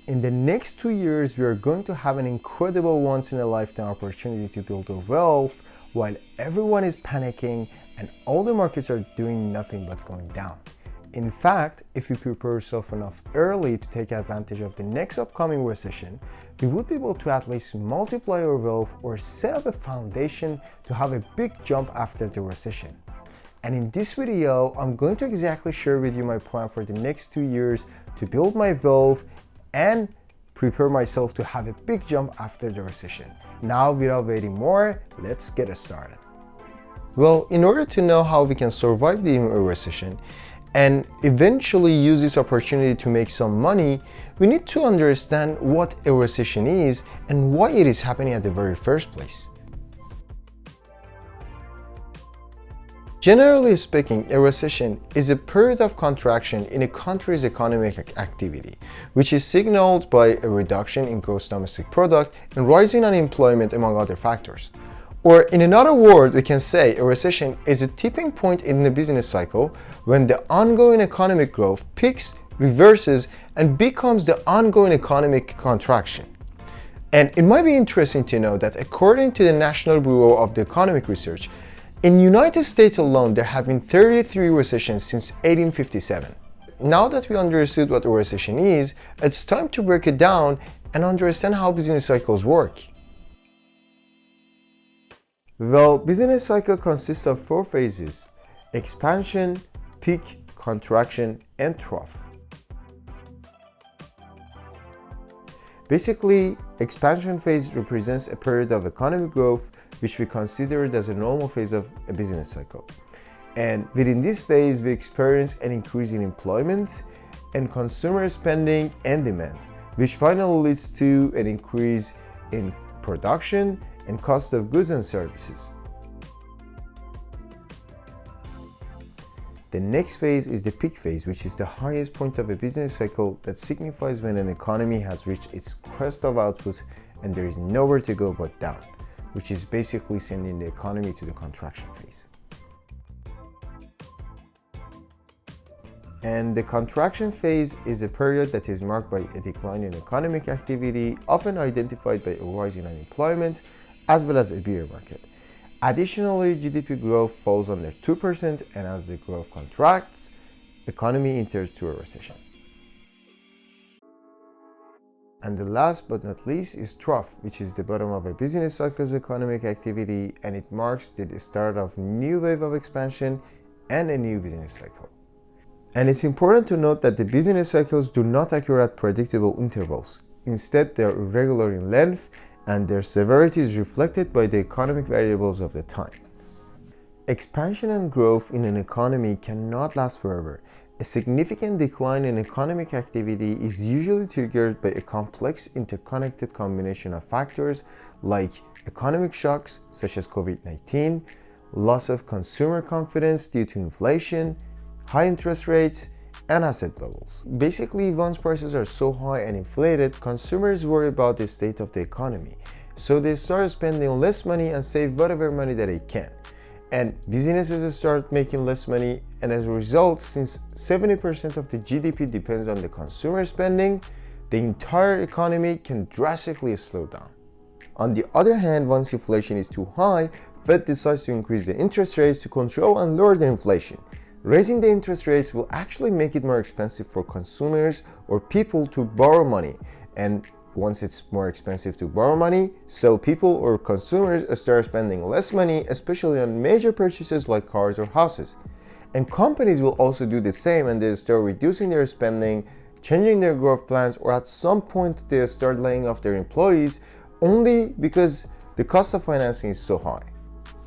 In the next 2 years, we are going to have an incredible once-in-a-lifetime opportunity to build our wealth while everyone is panicking and all the markets are doing nothing but going down. In fact, if you prepare yourself enough early to take advantage of the next upcoming recession, we would be able to at least multiply our wealth or set up a foundation to have a big jump after the recession. And in this video, I'm going to exactly share with you my plan for the next 2 years to build my wealth and prepare myself to have a big jump after the recession. Now, without waiting more, let's get started. Well, in order to know how we can survive the recession and eventually use this opportunity to make some money, we need to understand what a recession is and why it is happening at the very first place. Generally speaking, a recession is a period of contraction in a country's economic activity, which is signaled by a reduction in gross domestic product and rising unemployment, among other factors. Or in another word, we can say a recession is a tipping point in the business cycle when the ongoing economic growth peaks, reverses, and becomes the ongoing economic contraction. And it might be interesting to know that according to the National Bureau of the Economic Research, in the United States alone, there have been 33 recessions since 1857. Now that we understood what a recession is, it's time to break it down and understand how business cycles work. Well, business cycle consists of 4 phases: expansion, peak, contraction, and trough. Basically, expansion phase represents a period of economic growth which we consider as a normal phase of a business cycle. And within this phase, we experience an increase in employment and consumer spending and demand, which finally leads to an increase in production and cost of goods and services. The next phase is the peak phase, which is the highest point of a business cycle that signifies when an economy has reached its crest of output and there is nowhere to go but down, which is basically sending the economy to the contraction phase. And the contraction phase is a period that is marked by a decline in economic activity, often identified by a rise in unemployment, as well as a bear market. Additionally, GDP growth falls under 2%, and as the growth contracts, the economy enters to a recession. And the last but not least is trough, which is the bottom of a business cycle's economic activity, and it marks the start of a new wave of expansion and a new business cycle. And it's important to note that the business cycles do not occur at predictable intervals. Instead, they are irregular in length, and their severity is reflected by the economic variables of the time. Expansion and growth in an economy cannot last forever. A significant decline in economic activity is usually triggered by a complex interconnected combination of factors like economic shocks such as COVID-19, loss of consumer confidence due to inflation, high interest rates, and asset bubbles. Basically, once prices are so high and inflated, consumers worry about the state of the economy. So they start spending less money and save whatever money that they can. And businesses start making less money, and as a result, since 70% of the GDP depends on the consumer spending, the entire economy can drastically slow down. On the other hand, once inflation is too high, Fed decides to increase the interest rates to control and lower the inflation. Raising the interest rates will actually make it more expensive for consumers or people to borrow money. And once it's more expensive to borrow money, so people or consumers start spending less money, especially on major purchases like cars or houses. And companies will also do the same, and they start reducing their spending, changing their growth plans, or at some point they start laying off their employees only because the cost of financing is so high.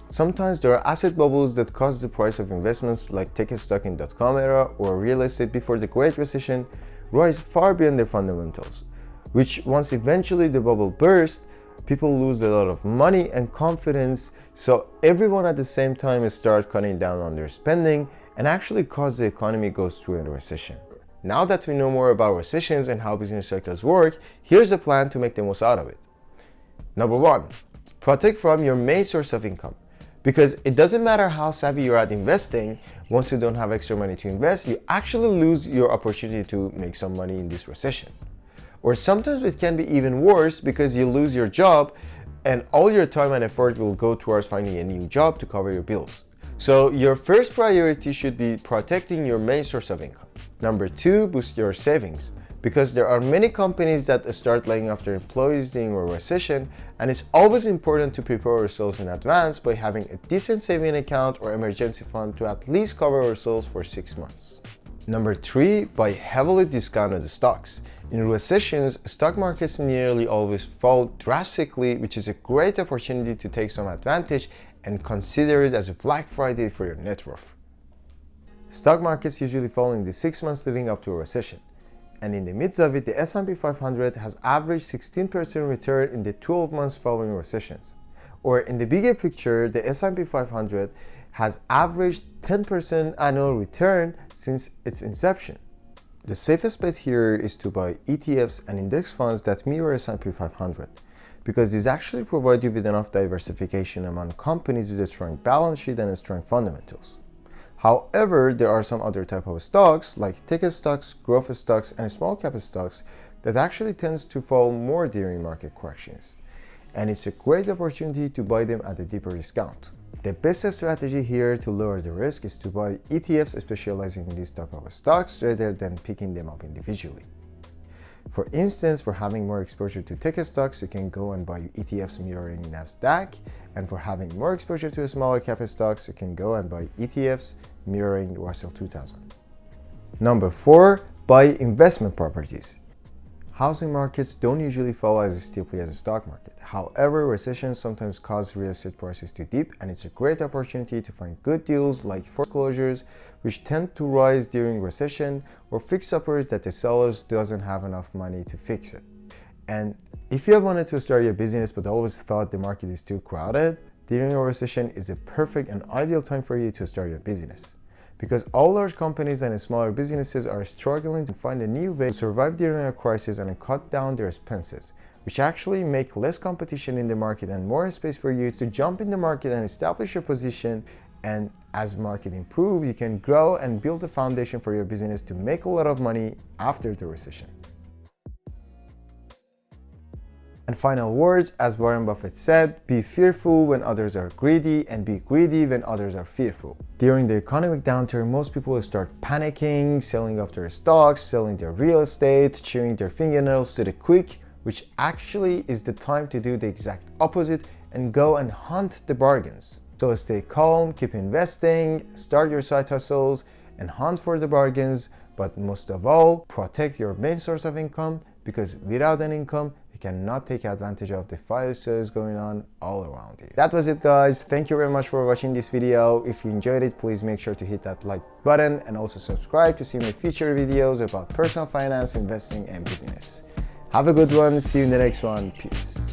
Sometimes there are asset bubbles that cause the price of investments like tech stock in .com era or real estate before the Great Recession rise far beyond their fundamentals, which once eventually the bubble bursts, people lose a lot of money and confidence, so everyone at the same time start cutting down on their spending and actually cause the economy goes through a recession. Now that we know more about recessions and how business cycles work, here's a plan to make the most out of it. Number 1, protect from your main source of income. Because it doesn't matter how savvy you're at investing, once you don't have extra money to invest, you actually lose your opportunity to make some money in this recession. Or sometimes it can be even worse because you lose your job and all your time and effort will go towards finding a new job to cover your bills. So your first priority should be protecting your main source of income. Number 2, boost your savings. Because there are many companies that start laying off their employees during a recession, and it's always important to prepare ourselves in advance by having a decent saving account or emergency fund to at least cover ourselves for 6 months. Number 3, buy heavily discounted stocks. In recessions, stock markets nearly always fall drastically, which is a great opportunity to take some advantage and consider it as a Black Friday for your net worth. Stock markets usually fall in the 6 months leading up to a recession. And in the midst of it, the S&P 500 has averaged 16% return in the 12 months following recessions. Or in the bigger picture, the S&P 500 has averaged 10% annual return since its inception. The safest bet here is to buy ETFs and index funds that mirror S&P 500, because these actually provide you with enough diversification among companies with a strong balance sheet and strong fundamentals. However, there are some other type of stocks like tech stocks, growth stocks, and small cap stocks that actually tends to fall more during market corrections. And it's a great opportunity to buy them at a deeper discount. The best strategy here to lower the risk is to buy ETFs specializing in this type of stocks rather than picking them up individually. For instance, for having more exposure to tech stocks, you can go and buy ETFs mirroring Nasdaq, and for having more exposure to smaller cap stocks, you can go and buy ETFs mirroring Russell 2000. Number 4, buy investment properties. Housing markets don't usually fall as steeply as the stock market. However, recessions sometimes cause real estate prices to dip, and it's a great opportunity to find good deals like foreclosures, which tend to rise during recession, or fix-uppers that the sellers doesn't have enough money to fix it. And if you have wanted to start your business but always thought the market is too crowded, during a recession is a perfect and ideal time for you to start your business. Because all large companies and smaller businesses are struggling to find a new way to survive during a crisis and cut down their expenses, which actually make less competition in the market and more space for you to jump in the market and establish your position. And as market improves, you can grow and build a foundation for your business to make a lot of money after the recession. And final words, as Warren Buffett said, be fearful when others are greedy and be greedy when others are fearful. During the economic downturn, most people start panicking, selling off their stocks, selling their real estate, chewing their fingernails to the quick, which actually is the time to do the exact opposite and go and hunt the bargains. So stay calm, keep investing, start your side hustles, and hunt for the bargains, but most of all, protect your main source of income, because without an income, you cannot take advantage of the fire sales going on all around you. That was it, guys. Thank you very much for watching this video. If you enjoyed it, please make sure to hit that like button and also subscribe to see my future videos about personal finance, investing, and business. Have a good one. See you in the next one. Peace.